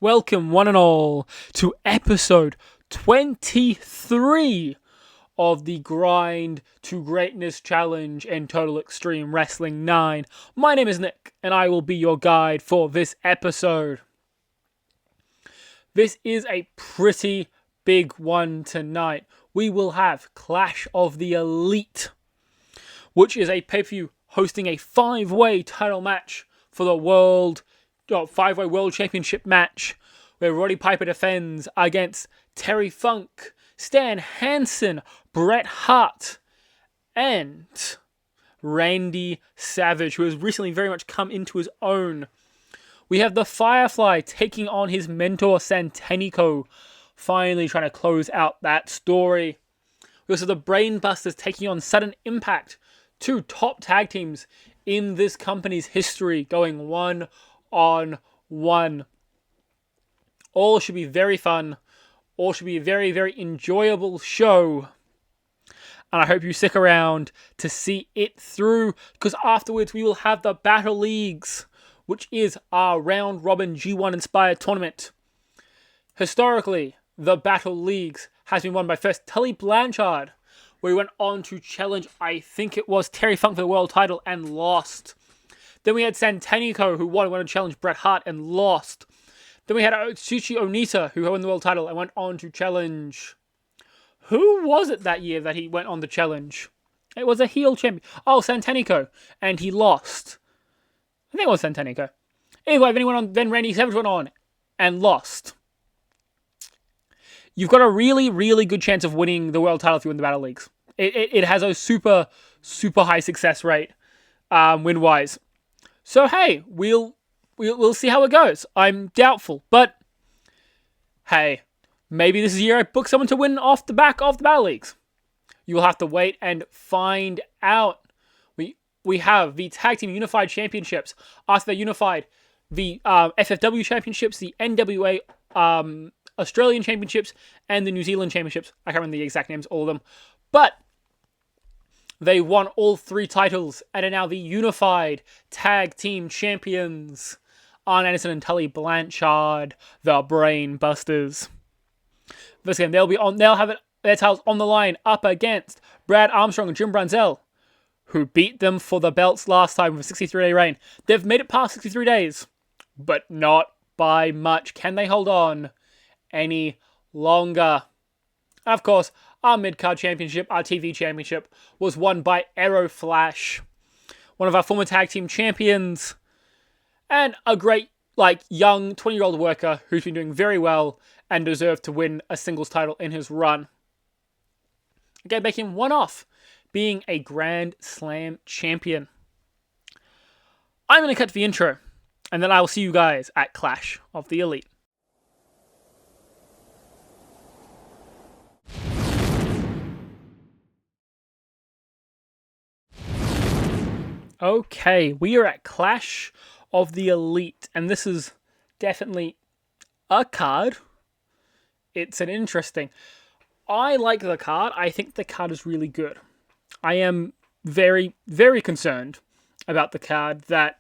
Welcome, one and all, to episode 23 of the Grind to Greatness Challenge and Total Extreme Wrestling 9. My name is Nick, and I will be your guide for this episode. This is a pretty big one tonight. We will have Clash of the Elite, which is a pay-per-view hosting a 5-way title match for the five-way World Championship match, where Roddy Piper defends against Terry Funk, Stan Hansen, Bret Hart, and Randy Savage, who has recently very much come into his own. We have the Firefly taking on his mentor Santanico, finally trying to close out that story. We also have the Brainbusters taking on Sudden Impact, two top tag teams in this company's history, going 1-on-1. All should be very fun. All should be a very, very enjoyable show. And I hope you stick around to see it through, because afterwards we will have the Battle Leagues, which is our round-robin G1 inspired tournament. Historically, the Battle Leagues has been won by first Tully Blanchard, where he went on to challenge, I think it was Terry Funk for the world title and lost. Then we had Santanico, who went on to challenge Bret Hart and lost. Then we had Atsushi Onita, who won the world title and went on to challenge... Who was it that year that he went on to challenge? It was a heel champion. Oh, Santanico. And he lost. I think it was Santanico. Anyway, then Randy Savage went on and lost. You've got a really, really good chance of winning the world title if you win the Battle Leagues. It has a super, super high success rate, win-wise. So hey, we'll see how it goes. I'm doubtful, but hey, maybe this is the year I book someone to win off the back of the Battle Leagues. You will have to wait and find out. We have the Tag Team Unified Championships. After they unified, the FFW Championships, the NWA Australian Championships, and the New Zealand Championships. I can't remember the exact names, all of them. But they won all 3 titles and are now the Unified Tag Team Champions. Arn Anderson and Tully Blanchard, the Brain Busters. This game, they'll have their titles on the line up against Brad Armstrong and Jim Brunzell, who beat them for the belts last time with a 63-day reign. They've made it past 63 days, but not by much. Can they hold on any longer? And of course, our mid-card championship, our TV championship, was won by Aero Flash, one of our former tag team champions, and a great, young 20-year-old worker who's been doing very well and deserved to win a singles title in his run. Again, making him one off being a Grand Slam champion. I'm going to cut to the intro, and then I will see you guys at Clash of the Elite. Okay, we are at Clash of the Elite, and this is definitely a card. It's an interesting... I like the card. I think the card is really good. I am very, very concerned about the card that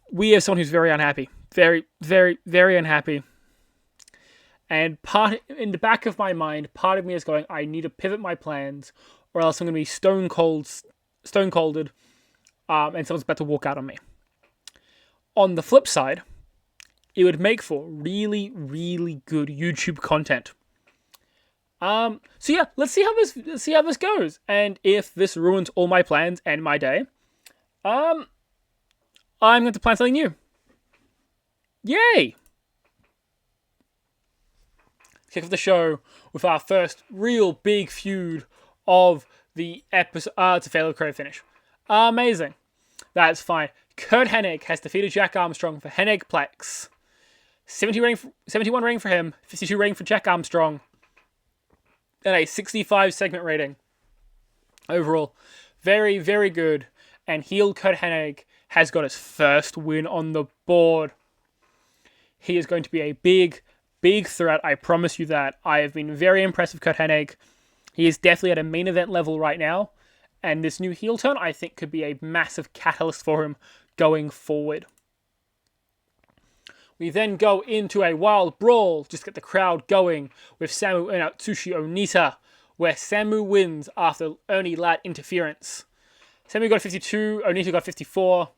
we have someone who's very unhappy. Very, very, very unhappy. And in the back of my mind, part of me is going, I need to pivot my plans, or else I'm going to be stone-colded, and someone's about to walk out on me. On the flip side, it would make for really, really good YouTube content. So yeah, let's see how this goes. And if this ruins all my plans and my day, I'm going to plan something new. Yay! Kick off the show with our first real big feud of the episode. It's a failure credit finish. Amazing. That's fine. Kurt Hennig has defeated Jack Armstrong for Hennigplex. 71 rating for him, 52 rating for Jack Armstrong, and a 65 segment rating. Overall, very, very good. And heel Kurt Hennig has got his first win on the board. He is going to be a big, big threat. I promise you that. I have been very impressed with Kurt Hennig. He is definitely at a main event level right now. And this new heel turn, I think, could be a massive catalyst for him going forward. We then go into a wild brawl, just get the crowd going, with Samu and Atsushi Onita, where Samu wins after Ernie Ladd interference. Samu got 52, Onita got 54.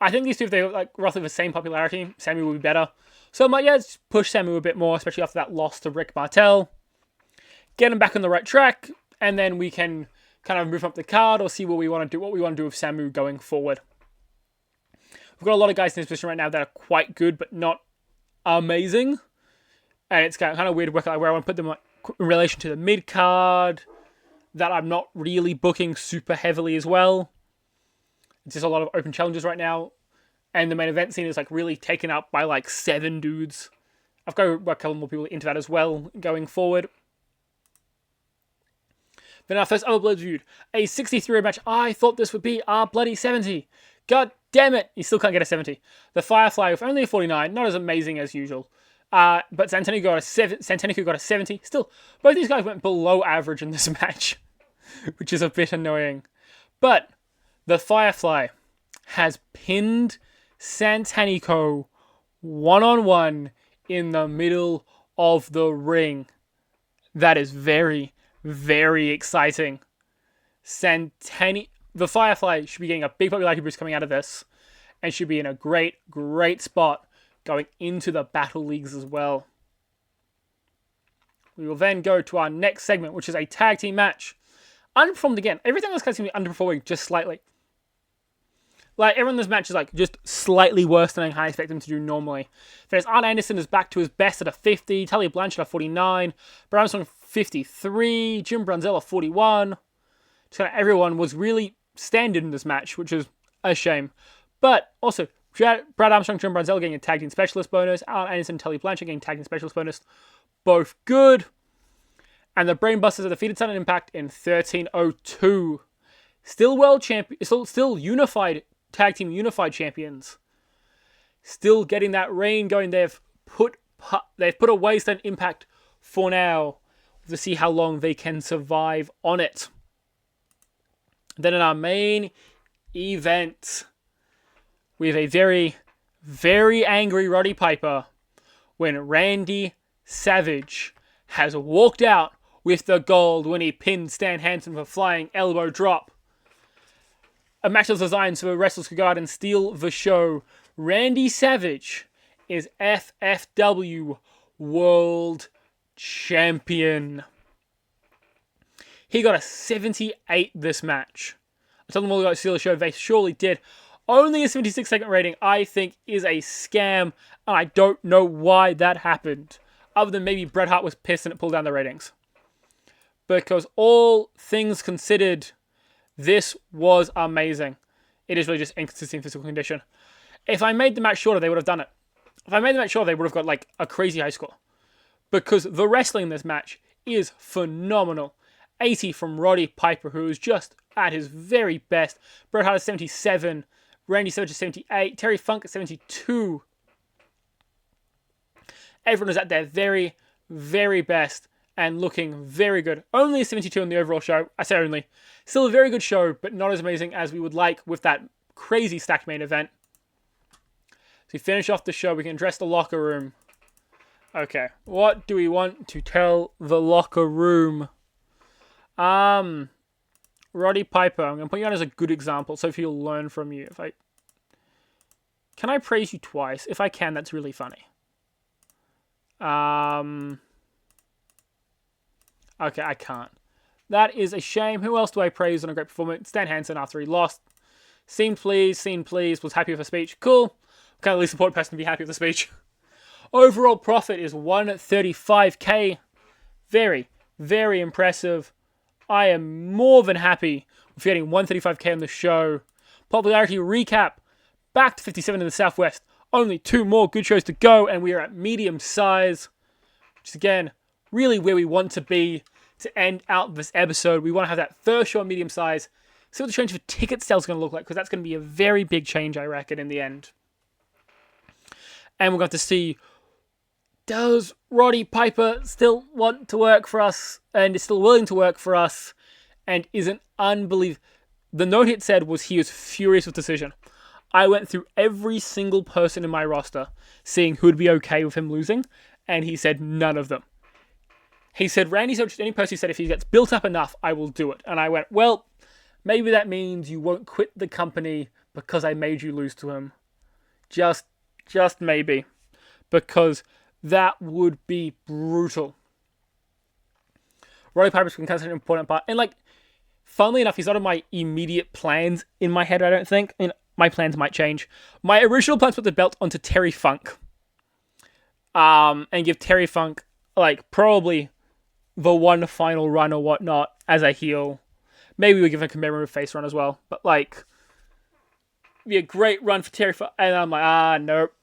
I think these two, if they were like roughly the same popularity, Samu would be better. So I might, let's push Samu a bit more, especially after that loss to Rick Martel. Get him back on the right track, and then we can kind of move up the card or see what we want to do with Samu going forward. We've got a lot of guys in this position right now that are quite good, but not amazing. And it's kind of weird to work out where I want to put them in relation to the mid card that I'm not really booking super heavily as well. It's just a lot of open challenges right now. And the main event scene is like really taken up by like 7 dudes. I've got to work a couple more people into that as well going forward. Then our first other blood feud, a 63 match. I thought this would be our bloody 70. God damn it, you still can't get a 70. The Firefly with only a 49, not as amazing as usual. But Santanico got a 70. Still, both these guys went below average in this match, which is a bit annoying. But the Firefly has pinned Santanico one-on-one in the middle of the ring. That is very, very exciting. The Firefly should be getting a big popularity boost coming out of this, and should be in a great, great spot going into the Battle Leagues as well. We will then go to our next segment, which is a tag team match. Underperformed again. Everything else seems to be underperforming just slightly. Like, everyone in this match is like just slightly worse than I expect them to do normally. There's Arn Anderson is back to his best at a 50, Tully Blanchard at 49, Brad Armstrong 53, Jim Brunzell at 41. So everyone was really standard in this match, which is a shame. But also, Brad Armstrong, Jim Brunzell getting a tag team specialist bonus, Arn Anderson, Tully Blanchard getting tag team specialist bonus. Both good. And the Brainbusters are defeated Sun and Impact in 1302. Still world champion, still unified tag team unified champions. Still getting that reign going. They've put away Sun and Impact for now to see how long they can survive on it. Then in our main event, we have a very, very angry Roddy Piper when Randy Savage has walked out with the gold when he pinned Stan Hansen for flying elbow drop. A match that was designed so the wrestlers could go out and steal the show. Randy Savage is FFW World Champion. He got a 78 this match. I told them all to go steal the show. They surely did. Only a 76-second rating, I think, is a scam. And I don't know why that happened. Other than maybe Bret Hart was pissed and it pulled down the ratings. Because all things considered, this was amazing. It is really just inconsistent physical condition. If I made the match shorter, they would have done it. If I made the match shorter, they would have got like a crazy high score. Because the wrestling in this match is phenomenal. 80 from Roddy Piper, who is just at his very best. Bret Hart is 77. Randy Savage is 78. Terry Funk is 72. Everyone is at their very, very best and looking very good. Only a 72 in the overall show. I say only. Still a very good show, but not as amazing as we would like with that crazy stacked main event. So we finish off the show. We can address the locker room. Okay, what do we want to tell the locker room? Roddy Piper, I'm going to put you on as a good example, so if he'll learn from you. Can I praise you twice? If I can, that's really funny. Okay, I can't. That is a shame. Who else do I praise on a great performance? Stan Hansen after he lost. Scene please, was happy with the speech. Cool. Kind of least important person to be happy with the speech. Overall profit is 135k. Very, very impressive. I am more than happy with getting 135k on the show. Popularity recap. Back to 57 in the Southwest. Only 2 more good shows to go, and we are at medium size. Which is, again, really where we want to be to end out this episode. We want to have that first show at medium size. See what the change for ticket sales is going to look like, because that's going to be a very big change, I reckon, in the end. And we're going to see, does Roddy Piper still want to work for us and is still willing to work for us and isn't unbelievable? The note it said was he was furious with the decision. I went through every single person in my roster, seeing who'd be okay with him losing, and he said none of them. He said, Randy's not just any person who said if he gets built up enough, I will do it. And I went, well, maybe that means you won't quit the company because I made you lose to him. Just maybe. Because that would be brutal. Roddy Piper's been kind of an important part. And, funnily enough, he's not in my immediate plans in my head, I don't think. My plans might change. My original plans put the belt onto Terry Funk. And give Terry Funk, probably the one final run or whatnot as a heel. Maybe we'll give a commemorative face run as well. But, be a great run for Terry Funk. And I'm like, nope.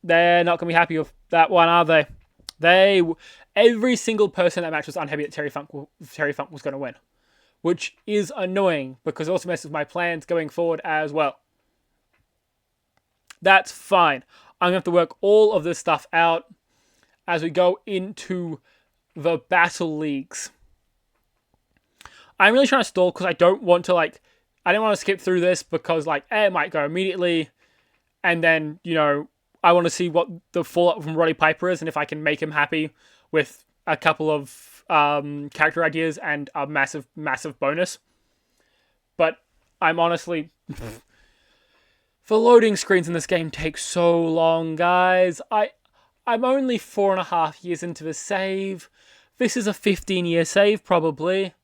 They're not going to be happy with that one, are they? Every single person in that match was unhappy that Terry Funk was going to win. Which is annoying, because it also messes with my plans going forward as well. That's fine. I'm going to have to work all of this stuff out as we go into the battle leagues. I'm really trying to stall because I don't want to, I don't want to skip through this because, it might go immediately. And then, I want to see what the fallout from Roddy Piper is and if I can make him happy with a couple of character ideas and a massive, massive bonus. But I'm honestly... the loading screens in this game take so long, guys. I'm only 4.5 years into the save. This is a 15-year save, probably.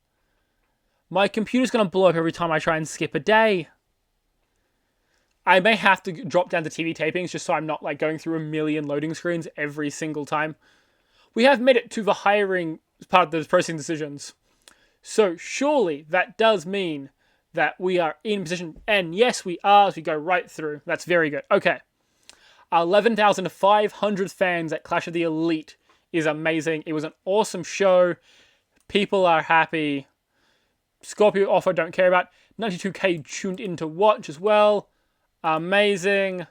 My computer's going to blow up every time I try and skip a day. I may have to drop down to TV tapings just so I'm not going through a million loading screens every single time. We have made it to the hiring part of those processing decisions. So surely that does mean that we are in position. And yes, we are as we go right through. That's very good. Okay. 11,500 fans at Clash of the Elite is amazing. It was an awesome show. People are happy. Scorpio offer don't care about. 92k tuned in to watch as well. Amazing.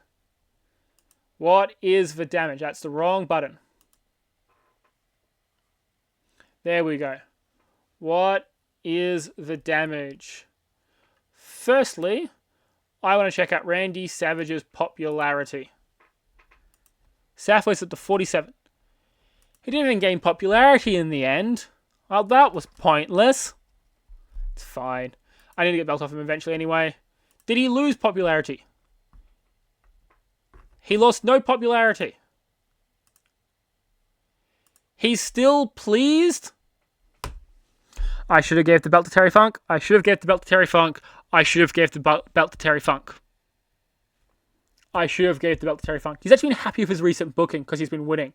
What is the damage? That's the wrong button. There we go. What is the damage? Firstly, I want to check out Randy Savage's popularity. Southwest at the 47. He didn't even gain popularity in the end. Well, that was pointless. It's fine. I need to get belt off him eventually anyway. Did he lose popularity? He lost no popularity. He's still pleased? I should have gave the belt to Terry Funk. I should have gave the belt to Terry Funk. I should have gave the belt to Terry Funk. I should have gave the belt to Terry Funk. He's actually been happy with his recent booking because he's been winning.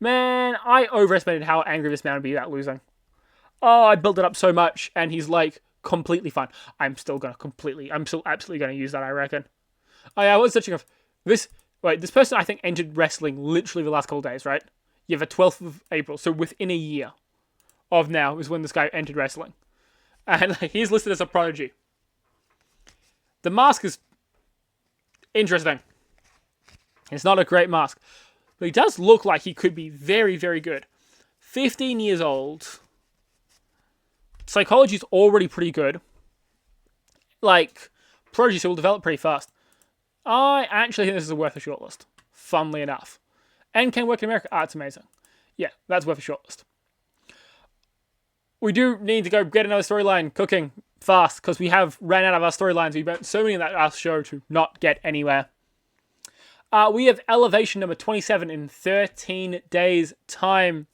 Man, I overestimated how angry this man would be about losing. Oh, I built it up so much, and he's completely fine. I'm still absolutely going to use that, I reckon. I was searching of this. Wait, this person I think entered wrestling literally the last couple of days, right? Yeah, the 12th of April. So within a year of now is when this guy entered wrestling. And he's listed as a prodigy. The mask is interesting. It's not a great mask. But he does look like he could be very, very good. 15 years old. Psychology's already pretty good. Prodigy, so will develop pretty fast. I actually think this is worth a shortlist. Funnily enough. And can work in America. It's amazing. Yeah, that's worth a shortlist. We do need to go get another storyline cooking fast, because we have ran out of our storylines. We burnt so many in that last show to not get anywhere. We have Elevation number 27 in 13 days' time.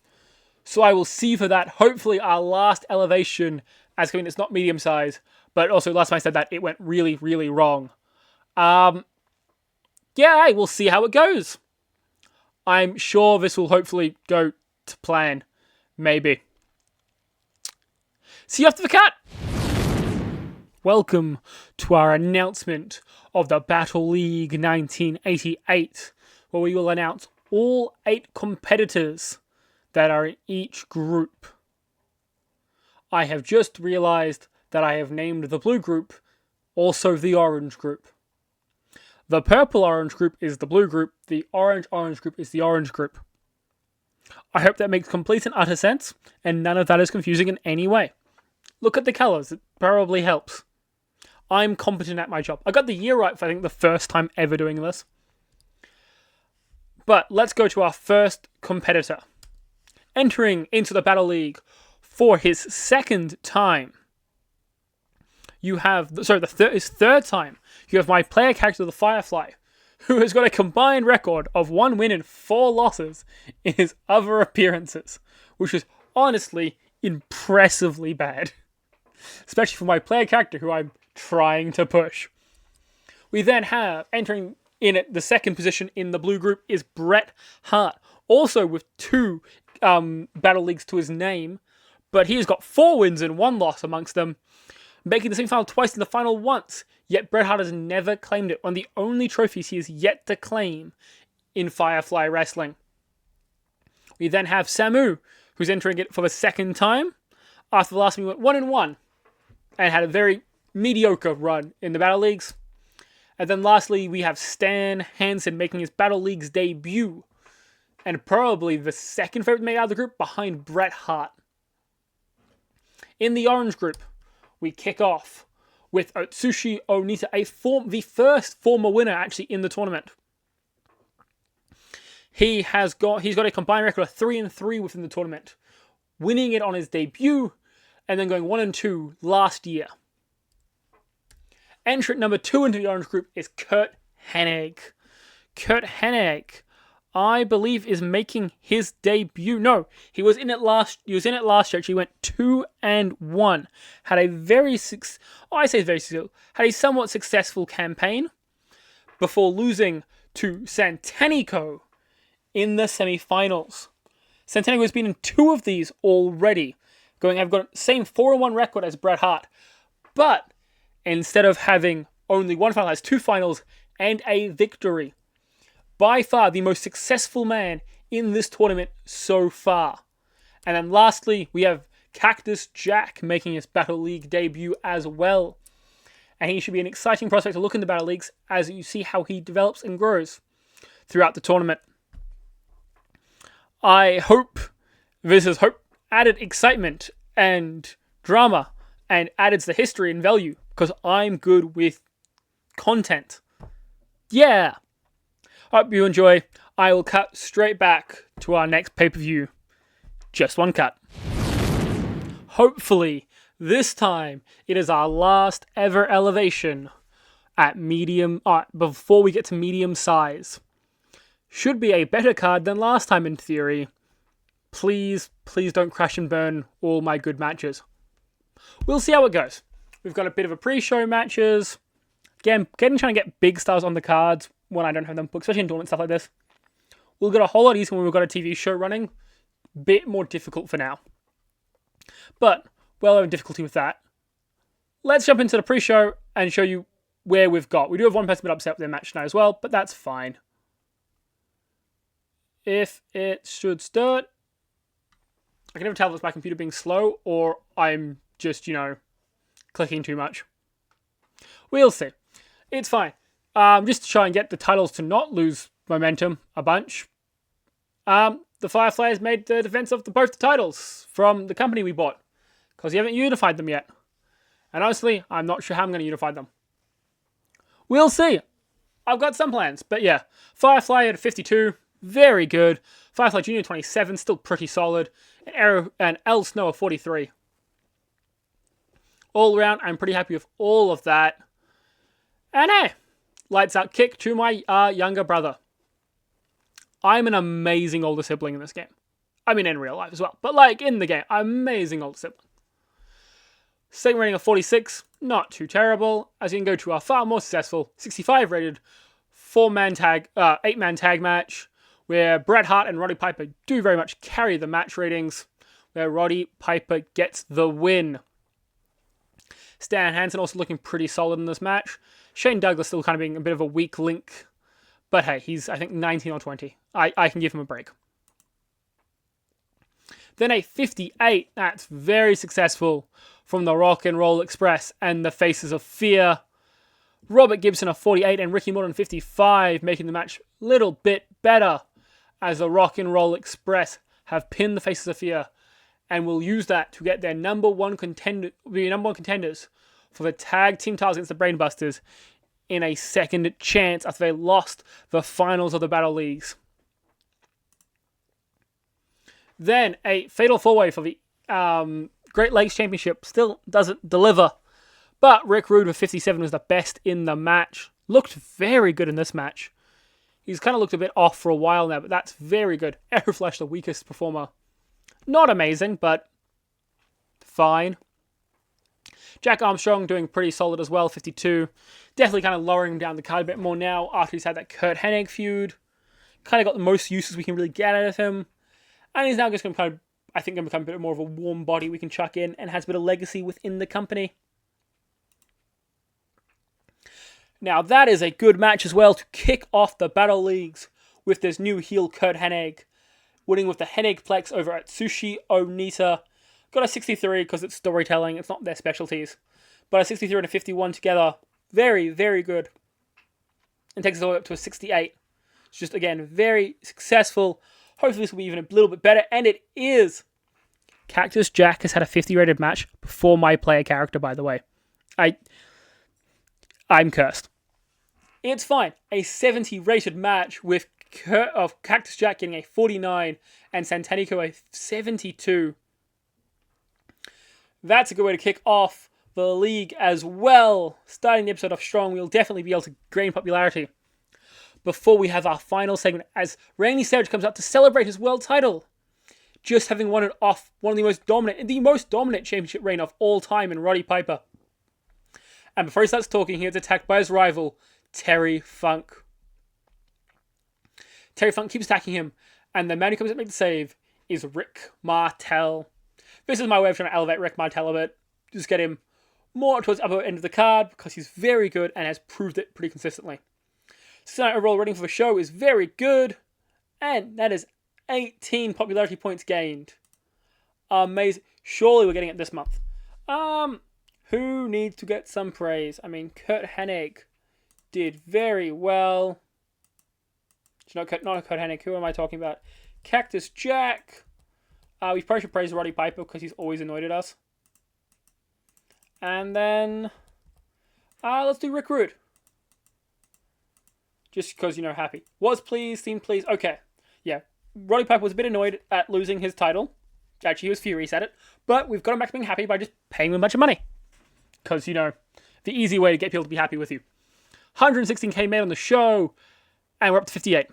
So I will see for that. Hopefully our last Elevation, as coming, it's not medium size, but also last time I said that, it went really, really wrong. Yeah, we'll see how it goes. I'm sure this will hopefully go to plan. Maybe. See you after the cut! Welcome to our announcement of the Battle League 1988, where we will announce all 8 competitors that are in each group. I have just realized that I have named the blue group also the orange group. The purple-orange group is the blue group, the orange-orange group is the orange group. I hope that makes complete and utter sense, and none of that is confusing in any way. Look at the colours, it probably helps. I'm competent at my job. I got the year right for, I think, the first time ever doing this. But let's go to our first competitor. Entering into the Battle League for his second time. You have, his third time. You have my player character, the Firefly, who has got a combined record of 1 win and 4 losses in his other appearances, which is honestly impressively bad. Especially for my player character, who I'm trying to push. We then have, entering in at the second position in the blue group, is Bret Hart, also with 2 Battle Leagues to his name, but he has got 4 wins and 1 loss amongst them, making the semi-final twice and the final once, yet Bret Hart has never claimed it, one of the only trophies he has yet to claim in Firefly Wrestling. We then have Samu, who's entering it for the second time. After the last one, he went 1-1, and had a very mediocre run in the Battle Leagues. And then lastly, we have Stan Hansen making his Battle Leagues debut, and probably the second favorite to make out of the group behind Bret Hart. In the orange group, we kick off with Otsushi Onita, the first former winner actually in the tournament. He's got a combined record of 3-3 within the tournament, winning it on his debut, and then going 1-2 last year. Entrant number 2 into the orange group is Curt Hennig. Curt Hennig, I believe, is making his debut. No, he was in it last year. Actually, he went 2-1. Had a somewhat successful campaign before losing to Santanico in the semi-finals. Santanico has been in 2 of these already. I've got the same 4-1 record as Bret Hart, but instead of having only 1 final, has 2 finals and a victory. By far the most successful man in this tournament so far. And then lastly, we have Cactus Jack making his Battle League debut as well. And he should be an exciting prospect to look in the Battle Leagues as you see how he develops and grows throughout the tournament. I hope this has added excitement and drama and added to the history and value, because I'm good with content. Yeah! Hope you enjoy. I will cut straight back to our next pay-per-view. Just one cut. Hopefully, this time, it is our last ever elevation at medium, before we get to medium size. Should be a better card than last time in theory. Please don't crash and burn all my good matches. We'll see how it goes. We've got a bit of a pre-show matches. Again, trying to get big stars on the cards when I don't have them booked, especially in tournament stuff like this. We'll get a whole lot easier when we've got a TV show running. Bit more difficult for now. But, well, I have difficulty with that. Let's jump into the pre-show and show you where we've got. We do have one person a bit upset with their match tonight as well, but that's fine. If it should start, I can never tell if it's my computer being slow or I'm just, clicking too much. We'll see. It's fine. Just to try and get the titles to not lose momentum a bunch. The Fireflies made the defense of both the titles from the company we bought, because we haven't unified them yet. And honestly, I'm not sure how I'm going to unify them. We'll see. I've got some plans, but yeah. Firefly at 52, very good. Firefly Junior 27, still pretty solid. And Arrow and El Snow at 43. All around, I'm pretty happy with all of that. And hey, lights out kick to my younger brother. I'm an amazing older sibling in this game. I mean, in real life as well. But in the game, amazing older sibling. Segment rating of 46, not too terrible. As you can go to our far more successful 65 rated 8-man tag match, where Bret Hart and Roddy Piper do very much carry the match ratings, where Roddy Piper gets the win. Stan Hansen also looking pretty solid in this match. Shane Douglas still kind of being a bit of a weak link. But hey, he's, I think, 19 or 20. I can give him a break. Then a 58. That's very successful from the Rock and Roll Express and the Faces of Fear. Robert Gibson a 48 and Ricky Morton 55, making the match a little bit better, as the Rock and Roll Express have pinned the Faces of Fear and will use that to get their number one contenders for the tag team titles against the Brainbusters in a second chance after they lost the finals of the Battle Leagues. Then a fatal 4-way for the Great Lakes Championship still doesn't deliver. But Rick Rude with 57 was the best in the match. Looked very good in this match. He's kind of looked a bit off for a while now, but that's very good. Aeroflash, the weakest performer. Not amazing, but fine. Jack Armstrong doing pretty solid as well, 52. Definitely kind of lowering him down the card a bit more now after he's had that Kurt Hennig feud. Kind of got the most uses we can really get out of him. And he's now just going to going to become a bit more of a warm body we can chuck in and has a bit of legacy within the company. Now that is a good match as well to kick off the Battle Leagues with this new heel Kurt Hennig, winning with the Hennigplex over at Sushi Onita. Got a 63 because it's storytelling, it's not their specialties. But a 63 and a 51 together, very, very good. And takes us all the way up to a 68. It's just, again, very successful. Hopefully this will be even a little bit better, and it is. Cactus Jack has had a 50 rated match before my player character, by the way. I'm cursed. It's fine. A 70 rated match with Cactus Jack getting a 49 and Santanico a 72. That's a good way to kick off the league as well. Starting the episode off strong, we'll definitely be able to gain popularity. Before we have our final segment, as Randy Savage comes out to celebrate his world title. Just having won it off one of the most dominant championship reign of all time in Roddy Piper. And before he starts talking, he gets attacked by his rival, Terry Funk. Terry Funk keeps attacking him, and the man who comes up to make the save is Rick Martel. This is my way of trying to elevate Rick Martel a bit. Just get him more towards the upper end of the card, because he's very good and has proved it pretty consistently. So overall rating for the show is very good, and that is 18 popularity points gained. Amazing. Surely we're getting it this month. Who needs to get some praise? I mean, Kurt Hennig did very well. Not Kurt Hennig. Who am I talking about? Cactus Jack. We probably should praise Roddy Piper because he's always annoyed at us. And then, let's do Rick Rude. Just because, happy. Was pleased, seemed pleased. Okay. Yeah. Roddy Piper was a bit annoyed at losing his title. Actually, he was furious at it. But we've got him back to being happy by just paying him a bunch of money. Because, the easy way to get people to be happy with you. 116k made on the show. And we're up to 58.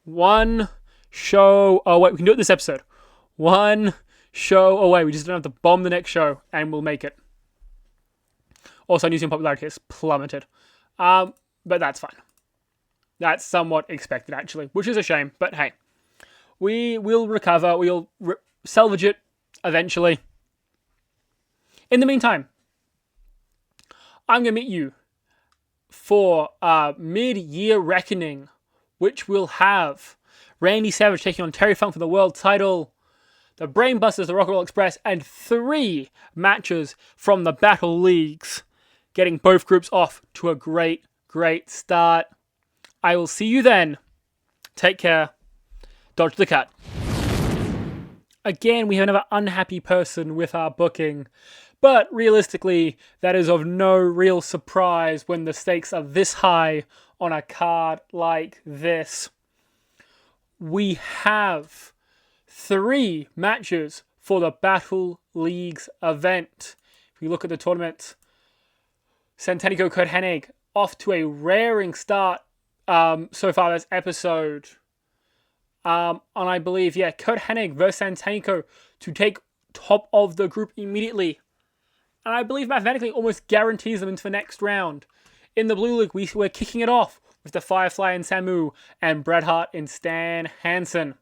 One show away. We can do it this episode. One show away. We just don't have to bomb the next show. And we'll make it. Also, New Zealand popularity has plummeted. But that's fine. That's somewhat expected, actually. Which is a shame. But hey. We will recover. We'll salvage it eventually. In the meantime, I'm going to meet you for mid-year reckoning, which will have Randy Savage taking on Terry Funk for the world title, the Brainbusters, the Rock and Roll Express, and 3 matches from the Battle Leagues, getting both groups off to a great, great start. I will see you then. Take care. Dodge the cut. Again, we have another unhappy person with our booking. But realistically, that is of no real surprise when the stakes are this high on a card like this. We have 3 matches for the Battle Leagues event. If we look at the tournament, Santanico Kurt Hennig off to a raring start so far this episode. And I believe, Kurt Hennig versus Santanico to take top of the group immediately. And I believe mathematically almost guarantees them into the next round. In the Blue League, we're kicking it off with the Firefly and Samu and Bret Hart and Stan Hansen.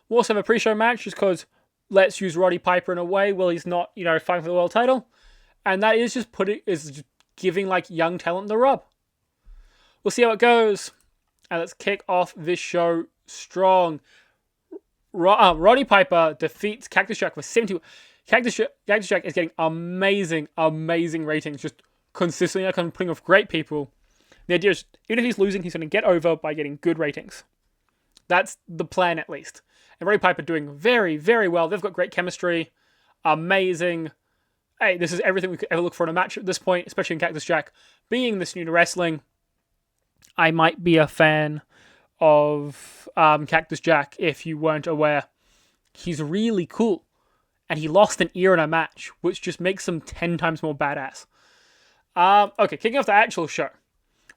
We'll also have a pre-show match just because let's use Roddy Piper in a way while he's not, fighting for the world title. And that is just giving young talent the rub. We'll see how it goes. And let's kick off this show strong. Roddy Piper defeats Cactus Jack with 72. Cactus Jack is getting amazing ratings. Just consistently putting off great people. The idea is, even if he's losing, he's going to get over by getting good ratings. That's the plan, at least. And Roddy Piper doing very, very well. They've got great chemistry. Amazing. hey, this is everything we could ever look for in a match at this point, especially in Cactus Jack being this new to wrestling. I might be a fan of Cactus Jack if you weren't aware. He's really cool. And he lost an ear in a match, which just makes him 10 times more badass. Okay, kicking off the actual show.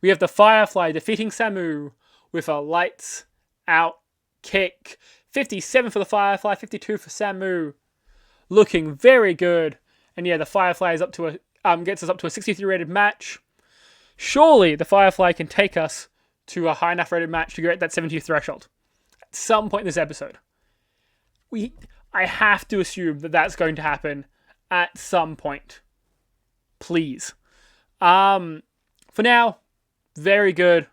We have the Firefly defeating Samu with a lights out kick. 57 for the Firefly, 52 for Samu. Looking very good. And yeah, the Firefly is up to gets us up to a 63 rated match. Surely the Firefly can take us to a high enough rated match to get that 70 threshold. At some point in this episode. I have to assume that that's going to happen at some point. Please. For now, very good.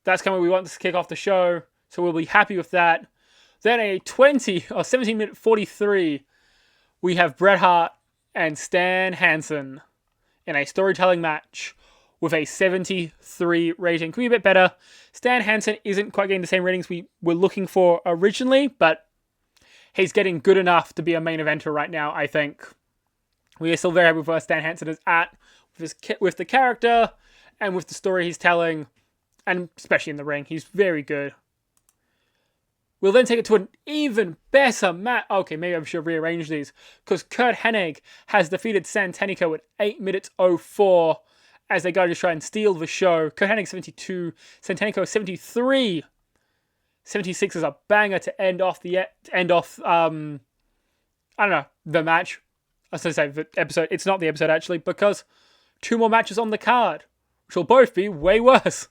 That's kind of what we want to kick off the show, so we'll be happy with that. Then a 17 minute 43, we have Bret Hart and Stan Hansen in a storytelling match with a 73 rating. Could be a bit better. Stan Hansen isn't quite getting the same ratings we were looking for originally, but he's getting good enough to be a main eventer right now, I think. We are still very happy with where Stan Hansen is at, with the character, and with the story he's telling, and especially in the ring. He's very good. We'll then take it to an even better match. Okay, maybe I should rearrange these, because Kurt Hennig has defeated Santanico at 8 minutes 04, as they go to try and steal the show. Kurt Hennig 72, Santanico 73. 76 is a banger to end off the match. I was going to say the episode. It's not the episode, actually, because 2 more matches on the card, which will both be way worse.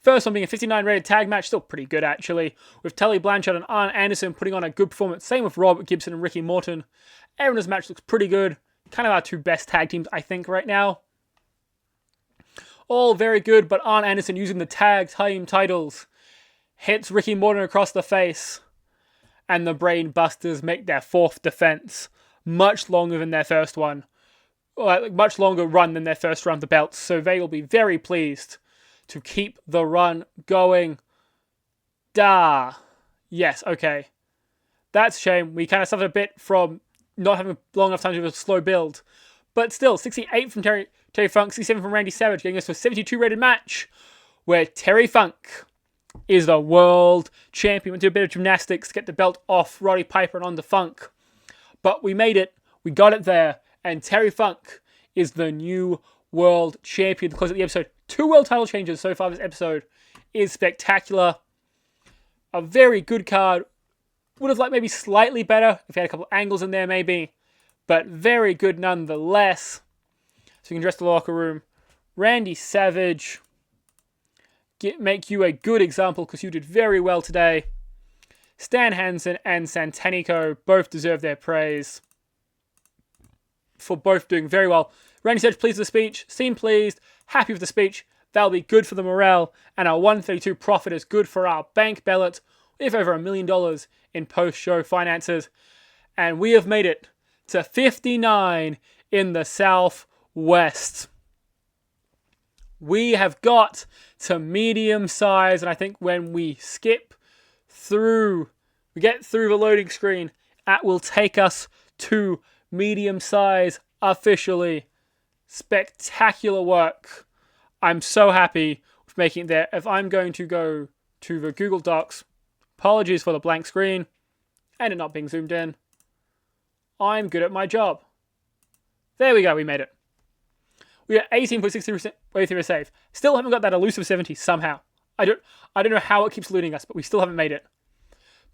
First one being a 59 rated tag match, still pretty good, actually, with Tully Blanchard and Arn Anderson putting on a good performance. Same with Robert Gibson and Ricky Morton. Everyone's match looks pretty good. Kind of our 2 best tag teams, I think, right now. All very good, but Arn Anderson using the tag team titles hits Ricky Morton across the face, and the Brain Busters make their 4th defense. Much longer than their first one. Much longer run than their first run of the belts, so they will be very pleased to keep the run going. Yes, okay. That's a shame. We kind of suffered a bit from not having long enough time to do a slow build. But still, 68 from Terry Funk, 67 from Randy Savage, getting us to a 72 rated match, where Terry Funk is the world champion. Went to a bit of gymnastics to get the belt off Roddy Piper and onto Funk. But we made it. We got it there. And Terry Funk is the new world champion. To close out the episode, 2 world title changes so far this episode is spectacular. A very good card. Would have liked maybe slightly better if we had a couple of angles in there maybe. But very good nonetheless. So you can address the locker room. Randy Savage, make you a good example because you did very well today. Stan Hansen and Santanico both deserve their praise for both doing very well. Randy Savage pleased with the speech, seemed pleased, happy with the speech. That'll be good for the morale, and our 132 profit is good for our bank balance. We have over $1 million in post-show finances, and we have made it to 59 in the Southwest. We have got to medium size, and I think when we skip through, we get through the loading screen, that will take us to medium size officially. Spectacular work. I'm so happy with making it there. If I'm going to go to the Google Docs, apologies for the blank screen and it not being zoomed in. I'm good at my job. There we go, we made it. We are 18.63% way through a save. Still haven't got that elusive 70 somehow. I don't know how it keeps eluding us, but we still haven't made it.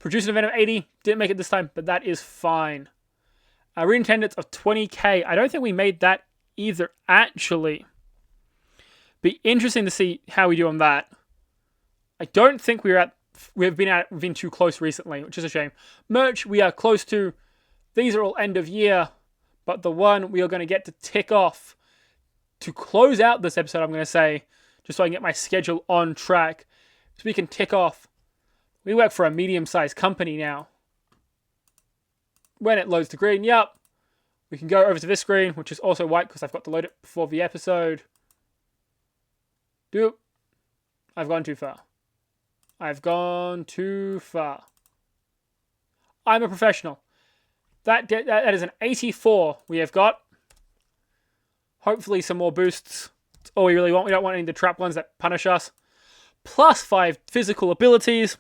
Produced an event of 80, didn't make it this time, but that is fine. Arena attendance of 20k. I don't think we made that either, actually. Be interesting to see how we do on that. I don't think we've been too close recently, which is a shame. Merch, we are close to. These are all end of year, but the one we are going to get to tick off to close out this episode, I'm going to say, just so I can get my schedule on track, so we can tick off. We work for a medium-sized company now. When it loads the green, yep. We can go over to this screen, which is also white because I've got to load it before the episode. I've gone too far. I'm a professional. that is an 84 we have got. Hopefully some more boosts. That's all we really want. We don't want any of the trap ones that punish us. Plus 5 physical abilities.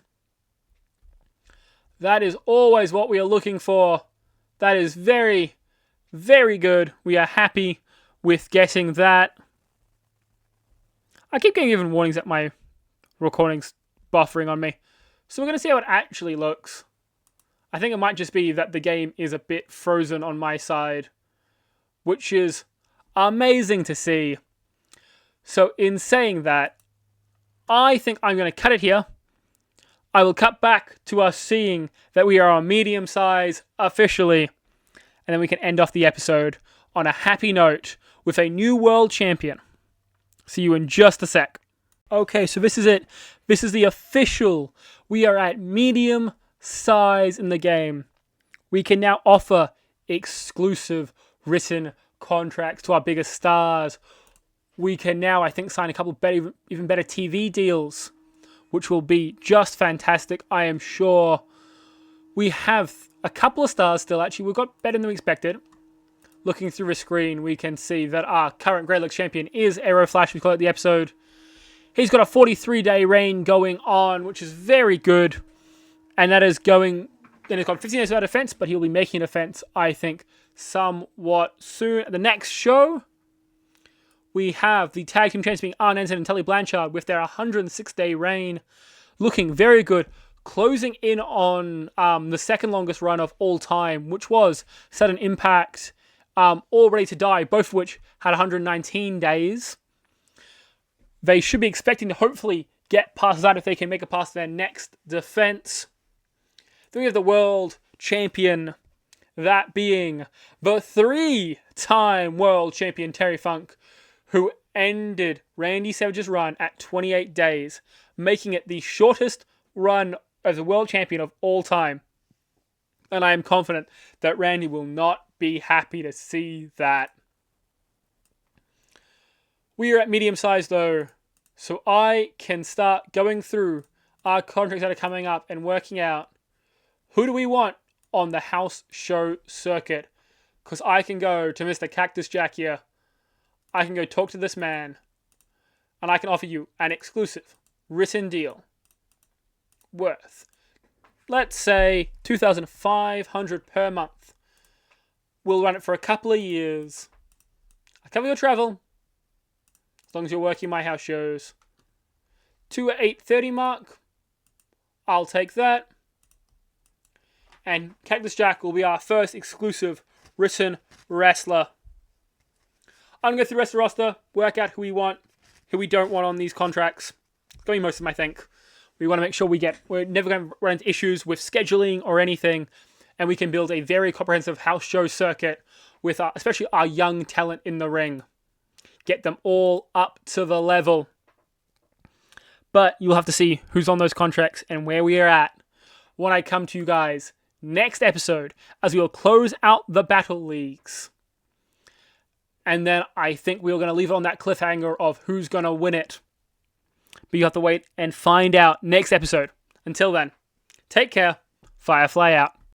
That is always what we are looking for. That is very, very good. We are happy with getting that. I keep getting even warnings that my recording's buffering on me. So we're going to see how it actually looks. I think it might just be that the game is a bit frozen on my side, which is amazing to see. So in saying that, I think I'm going to cut it here. I will cut back to us seeing that we are on medium size officially, and then we can end off the episode on a happy note with a new world champion. See you in just a sec. Okay, so this is it. This is the official. We are at medium size in the game. We can now offer exclusive written contracts to our biggest stars. We can now, I think, sign a couple of even better TV deals, which will be just fantastic, I am sure. We have a couple of stars still, actually. We've got better than we expected. Looking through the screen, we can see that our current Great Lakes champion is Aeroflash, we call it the episode. He's got a 43-day reign going on, which is very good. And that is going... Then he's got 15 days without defense, but he'll be making a defense, I think, somewhat soon. At the next show, we have the tag team champions being Arn Ensign and Tully Blanchard with their 106-day reign. Looking very good. Closing in on the second longest run of all time, which was Sudden Impact, All Ready to Die, both of which had 119 days. They should be expecting to hopefully get past that if they can make it past their next defense. Then we have the world champion, that being the 3-time world champion Terry Funk, who ended Randy Savage's run at 28 days, making it the shortest run as a world champion of all time. And I am confident that Randy will not be happy to see that. We are at medium size though, so I can start going through our contracts that are coming up and working out who do we want on the house show circuit. Because I can go to Mr. Cactus Jack here. I can go talk to this man. And I can offer you an exclusive written deal worth, let's say, $2,500 per month. We'll run it for a couple of years. I cover your travel, as long as you're working my house shows. To at 8:30 mark, I'll take that. And Cactus Jack will be our first exclusive written wrestler. I'm going to go through the rest of the roster, work out who we want, who we don't want on these contracts. It's going to be most of them, I think. We want to make sure we're never going to run into issues with scheduling or anything, and we can build a very comprehensive house show circuit with especially our young talent in the ring. Get them all up to the level. But you'll have to see who's on those contracts and where we are at when I come to you guys next episode, as we will close out the Battle Leagues. And then I think we're going to leave it on that cliffhanger of who's going to win it. But you have to wait and find out next episode. Until then, take care. Firefly out.